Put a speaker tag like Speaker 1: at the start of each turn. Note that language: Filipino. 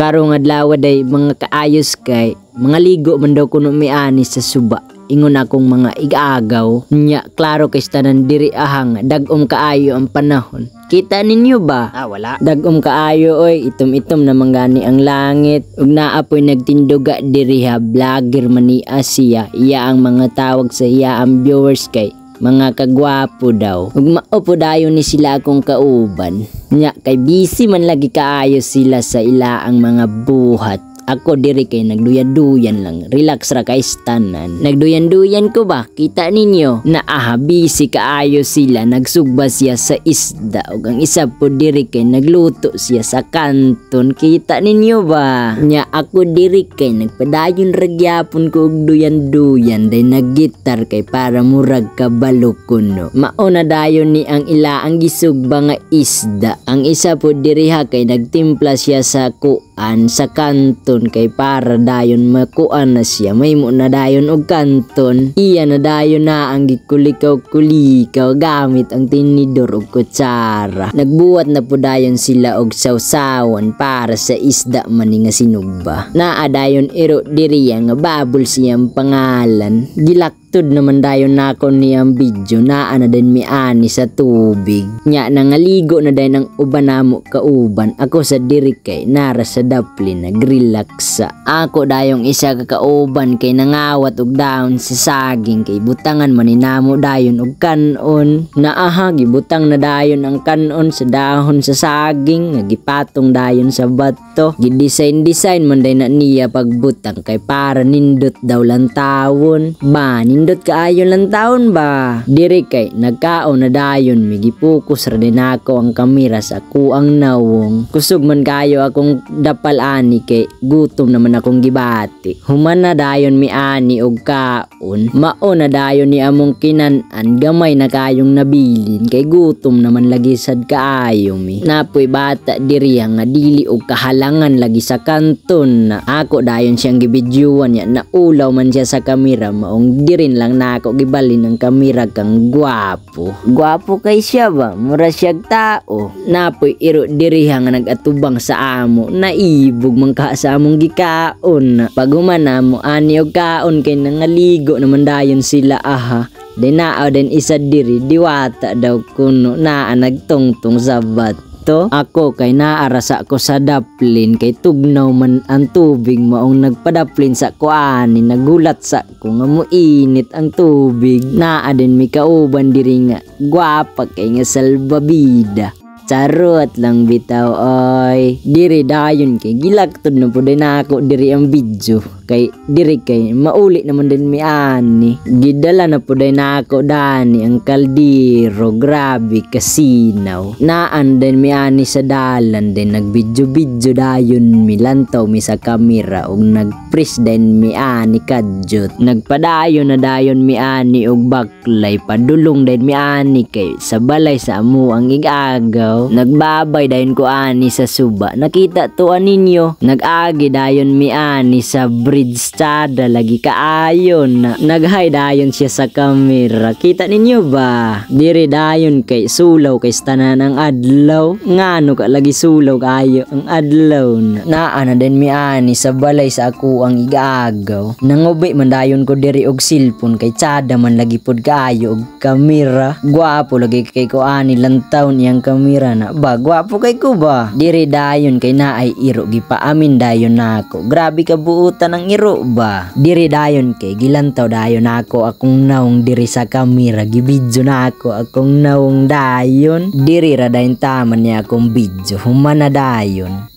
Speaker 1: Karong adlaw day mga kaayos kay mga ligo man daw kuno mi ani sa suba. Ingon akong mga igagaw nya klaro kay tanan diri ahang dagom kaayo ang panahon. Kita ninyo ba?
Speaker 2: Wala.
Speaker 1: Dagom kaayo oy, itom-itom na manggani ang langit. Ug naapoy nagtinduga diri ha, vlogger man ni Asia. Iya ang mga tawag sa iya ang viewers kay mga kagwapo daw. Ug maupo dayon ni sila akong kauban. Nya kay busy man lagi kaayo sila sa ilaang mga buhat. Ako diri kay nagduyan-duyan lang. Relax ra kay stanan. Nagduyan-duyan ko ba? Kita ninyo na busy kaayo sila. Nagsugba siya sa isda. Ug ang isa po diri kay nagluto siya sa kanton. Kita ninyo ba? Nya ako diri kay nagpadayon ragyapon ko og duyan-duyan. Day naggitar kay para murag kabalo kuno. Mauna dayon ni ang ila ang gisugba nga isda. Ang isa po diri ha kay nagtimpla siya sa kuan sa kanton kay para dayon makuan na siya. May mo na dayon og kanton. Iya na dayon na ang gikulikaw-kulikaw gamit ang tinidor ug kutsara. Nagbuhat na po dayon sila og sawsawan para sa isda man nga sinugba. Naa dayon iro diri nga babol siyang pangalan. Gilaktod naman dayon nako niyang video. Naa na din mi ani sa tubig. Nya nangaligo na dayon ang uban namo kauban. Ako sa diri kay nara sa daplin nagrelax. Ako dayong isa ka kauban kay nangawat og daon sa saging kay butangan maninamo dayon og kanon. Naaha gibutang na dayon ang kanon sa dahon sa saging nga gipatong dayon sa bato. Gidesign man day na niya pagbutang kay para nindot daw lantawon. Ba nindot kaayo lantawon ba? Diri kay nagkaon na dayon migipokus ra din ako ang kamera sa kuang nawong. Kusog man kayo akong dapal ani kay gutom naman akong gibati. Human na dayon mi ani og kaon. Mao na dayon ni among kinan-an gamay na kayong nabilin kay gutom naman lagi sad kaayo mi. Napoy bata diri nga dili og kahalangan lagi sa kanton na ako dayon siyang gibidyuan ya naulaw man siya sa kamera maong dirin lang nako gibalin ang kamera kang gwapo. Gwapo kay siya ba? Mura siyag tao. Napoy iro diri nga nagatubang sa amo. Naibog man ka sa among gikaon. Pag humana mo ani og kaon kay nangaligo naman dayon sila aha. Dinaaw din isa diri diwata daw kuno naa nagtungtong sa bato. Ako kay naarasa ko sa daplin kay tugnaw man ang tubig maong nagpadaplin sa kuani. Nagulat sa ko nga muinit ang tubig. Naa din mi kauban diri nga gwapa kay nga salbabida. Charot lang bitaw oy. Diri dayon kay gilaktod na po din ako diri ang video. Kay diri kay mauli naman din mi ani. Gidala na po din ako dani ang kaldero. Grabe kasinaw. Naan din mi ani sa dalan din nagbidyo-bidyo dayon mi lantaw mi sa kamera ug nagpress din mi ani kadyot. Nagpadayon na dayon mi ani og baklay padulong din mi ani kay sa balay sa amo ang igagaw. Nagbabay dayon ko ani sa suba. Nakita to ninyo. Nag-agi dayon mi ani sa bridge stada lagi kaayon. Nag-hi dayon siya sa kamera. Kita ninyo ba? Diri dayon kay sulaw kay tanan ang adlaw. Ngano ka lagi sulaw kayo ang adlaw na. Naa na din mi ani sa balay sa ako ang igagaw. Nangubi man dayon ko diri og cellphone kay tsada man lagi pod kayo og kamera. Gwapo lagi kay ko ani lantaw niyang kamera na ba gwapo kay ko ba. Diri dayon kay naay iro gipaamin dayon nako. Grabe ka buutan ang iro ba. Diri dayon kay gilantaw dayon nako akong nawong diri sa kamera. Gibidyo nako akong nawong dayon. Diri ra dayon taman niya akong video. Humana dayon.